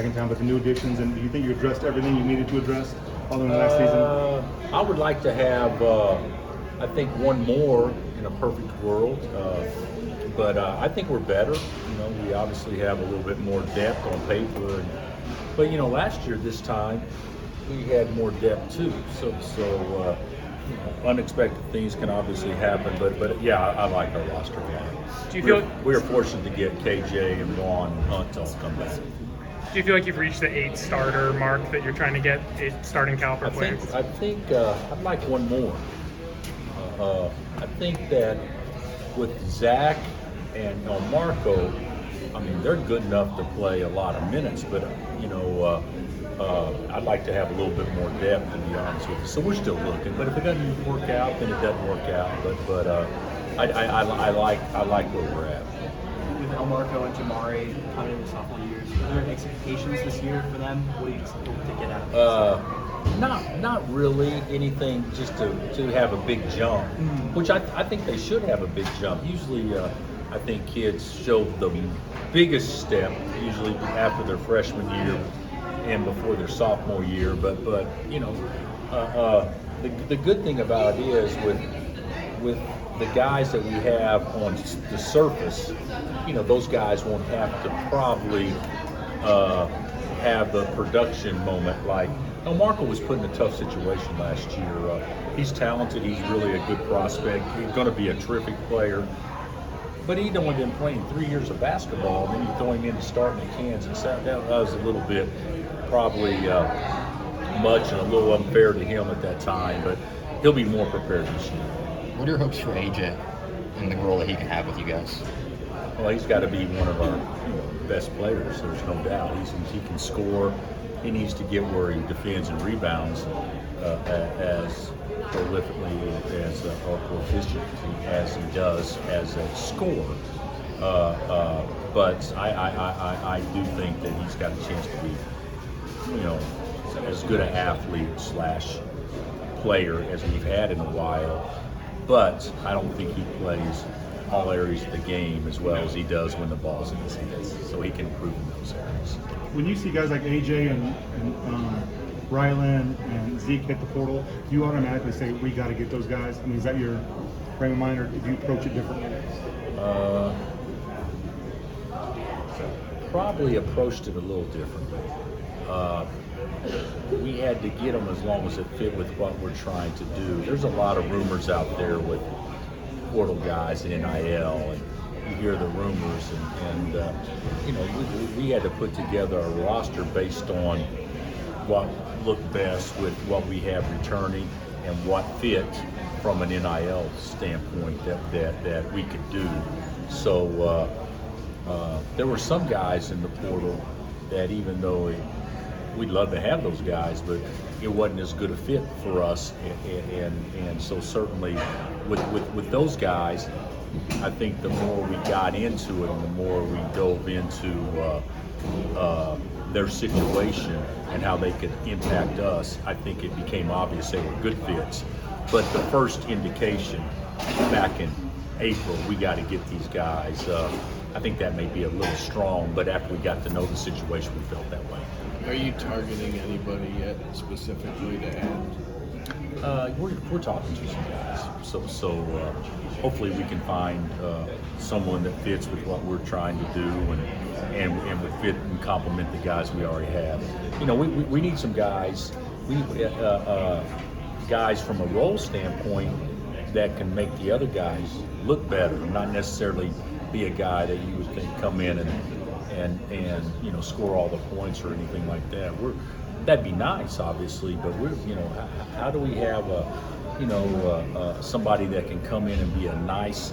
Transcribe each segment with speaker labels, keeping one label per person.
Speaker 1: second time, but the new additions, and do you think you addressed everything you needed to address following the last season?
Speaker 2: I would like to have, I think, one more in a perfect world, but I think we're better. We obviously have a little bit more depth on paper, but last year this time we had more depth too. So unexpected things can obviously happen, but yeah, I like our roster now.
Speaker 3: Do you feel
Speaker 2: we're fortunate to get KJ and Juan and Hunt to all come back?
Speaker 3: Do you feel like you've reached the 8 starter mark that you're trying to get 8 starting caliber players?
Speaker 2: I think I'd like one more. I think that with Zach and Marco, I mean, they're good enough to play a lot of minutes, but I'd like to have a little bit more depth, to be honest with you. So we're still looking, but if it doesn't work out, then it doesn't work out. But I like where we're at.
Speaker 4: With Marco and Jamari coming into sophomore years, are there expectations this year for them? What do you hope to get out of this?
Speaker 2: Not really anything, just to have a big jump, which I think they should have a big jump. Usually, I think kids show the biggest step usually after their freshman year and before their sophomore year. But the good thing about it is with the guys that we have on the surface, those guys won't have to probably have the production moment like. Marco was put in a tough situation last year. He's talented. He's really a good prospect. He's going to be a terrific player. But he'd only been playing 3 years of basketball, and then you throw him in to start in Kansas. That was a little bit probably much and a little unfair to him at that time. But he'll be more prepared this year.
Speaker 5: What are your hopes for AJ and the role that he can have with you guys?
Speaker 2: Well, he's got to be one of our best players. There's no doubt. He can score. He needs to get where he defends and rebounds as prolifically as or proficiently as he does as a scorer. But I do think that he's got a chance to be, as good an athlete / player as we've had in a while. But I don't think he plays all areas of the game as well as he does when the ball's in his hands. So he can improve in those areas.
Speaker 1: When you see guys like AJ and Rylan and Zeke hit the portal, do you automatically say, we got to get those guys? I mean, is that your frame of mind, or do you approach it differently?
Speaker 2: Probably approached it a little differently. We had to get them as long as it fit with what we're trying to do. There's a lot of rumors out there with portal guys in NIL, and you hear the rumors, and we had to put together a roster based on what looked best with what we have returning and what fit from an NIL standpoint that we could do. So there were some guys in the portal that, even though we'd love to have those guys, but it wasn't as good a fit for us, and so certainly with those guys, I think the more we got into it and the more we dove into their situation and how they could impact us, I think it became obvious they were good fits. But the first indication back in April, we got to get these guys. I think that may be a little strong, but after we got to know the situation, we felt that way.
Speaker 6: Are you targeting anybody yet specifically to add?
Speaker 2: We're talking to some guys, so hopefully we can find someone that fits with what we're trying to do and would fit and complement the guys we already have. We need some guys. Guys from a role standpoint that can make the other guys look better, not necessarily be a guy that you would think come in and score all the points or anything like that. That'd be nice, obviously, but how do we have somebody that can come in and be a nice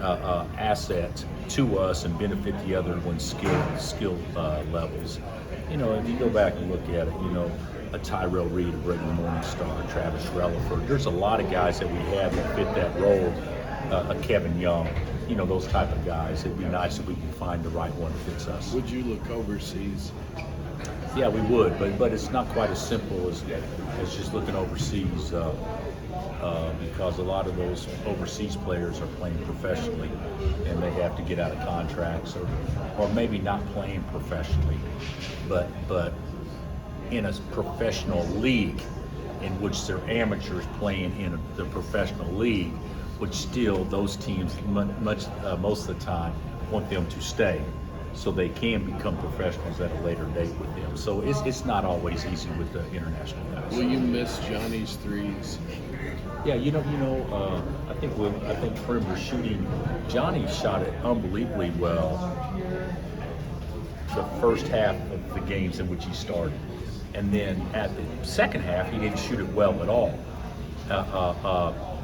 Speaker 2: asset to us and benefit the other one's skill levels? If you go back and look at it, a Tyrell Reed, a Brighton Morningstar, Travis Relaford. There's a lot of guys that we have that fit that role. A Kevin Young, those type of guys. It'd be nice if we can find the right one that fits us.
Speaker 6: Would you look overseas?
Speaker 2: Yeah, we would, but it's not quite as simple as just looking overseas. because a lot of those overseas players are playing professionally and they have to get out of contracts or maybe not playing professionally, but in a professional league in which they're amateurs playing in the professional league, which still those teams most of the time want them to stay so they can become professionals at a later date with them. So it's not always easy with the international guys.
Speaker 6: Will you miss Johnny's threes?
Speaker 2: Yeah, I think perimeter shooting, Johnny shot it unbelievably well the first half of the games in which he started. And then at the second half, he didn't shoot it well at all.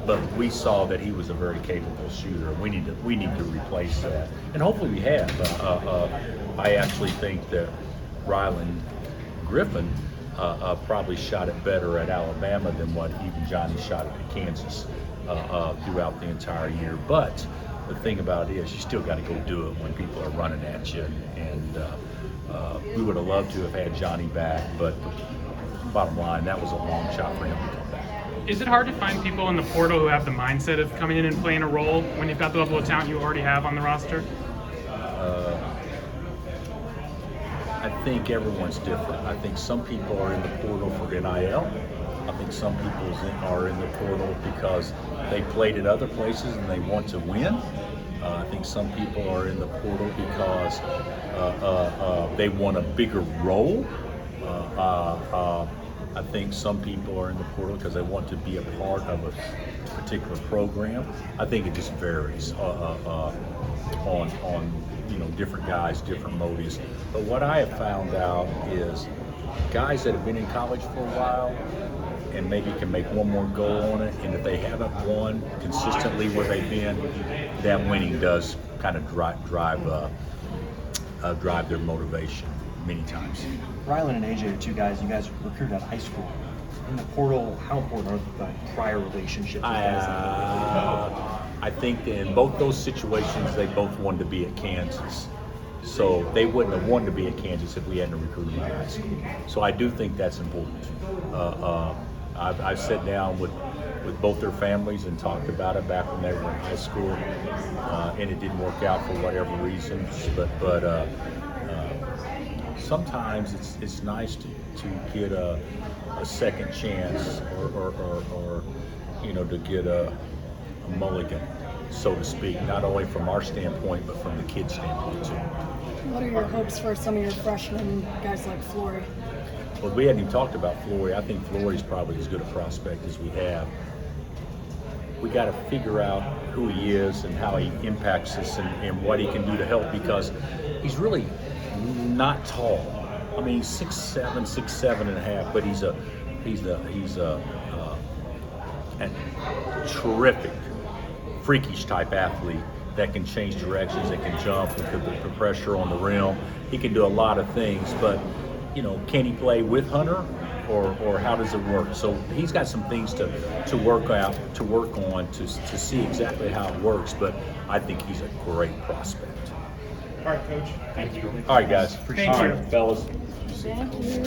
Speaker 2: But we saw that he was a very capable shooter. We need to replace that, and hopefully we have. I actually think that Rylan Griffin probably shot it better at Alabama than what even Johnny shot it at Kansas throughout the entire year. But the thing about it is, you still got to go do it when people are running at you. And we would have loved to have had Johnny back, but bottom line, that was a long shot for him to come back.
Speaker 3: Is it hard to find people in the portal who have the mindset of coming in and playing a role when you've got the level of talent you already have on the roster?
Speaker 2: I think everyone's different. I think some people are in the portal for NIL. I think some people are in the portal because they played at other places and they want to win. I think some people are in the portal because they want a bigger role. I think some people are in the portal because they want to be a part of a particular program. I think it just varies on different guys, different motives. But what I have found out is guys that have been in college for a while and maybe can make one more goal on it, and if they haven't won consistently where they've been, that winning does kind of drive their motivation many times.
Speaker 7: Rylan and AJ are two guys you guys recruited out of high school. In the portal, how important are the prior relationships with guys?
Speaker 2: I think that in both those situations, they both wanted to be at Kansas. So they wouldn't have wanted to be at Kansas if we hadn't recruited them out of high school. So I do think that's important. I've sat down with both their families and talked about it back when they were in high school, and it didn't work out for whatever reasons. But sometimes it's nice to get a second chance or to get a mulligan, so to speak, not only from our standpoint but from the kids' standpoint too.
Speaker 8: What are your hopes for some of your freshmen, guys like Flory?
Speaker 2: Well, we hadn't even talked about Flory. I think Flory's probably as good a prospect as we have. We got to figure out who he is and how he impacts us and what he can do to help, because he's really not tall. I mean, he's 6'7", 6'7.5", but he's a terrific, freakish type athlete that can change directions, that can jump, that can put pressure on the rim. He can do a lot of things, but can he play with Hunter, or how does it work? So he's got some things to work on to see exactly how it works. But I think he's a great prospect.
Speaker 3: All right, Coach. Thank you.
Speaker 2: All right, guys.
Speaker 3: Thank you.
Speaker 2: All right, fellas.
Speaker 8: Thank you.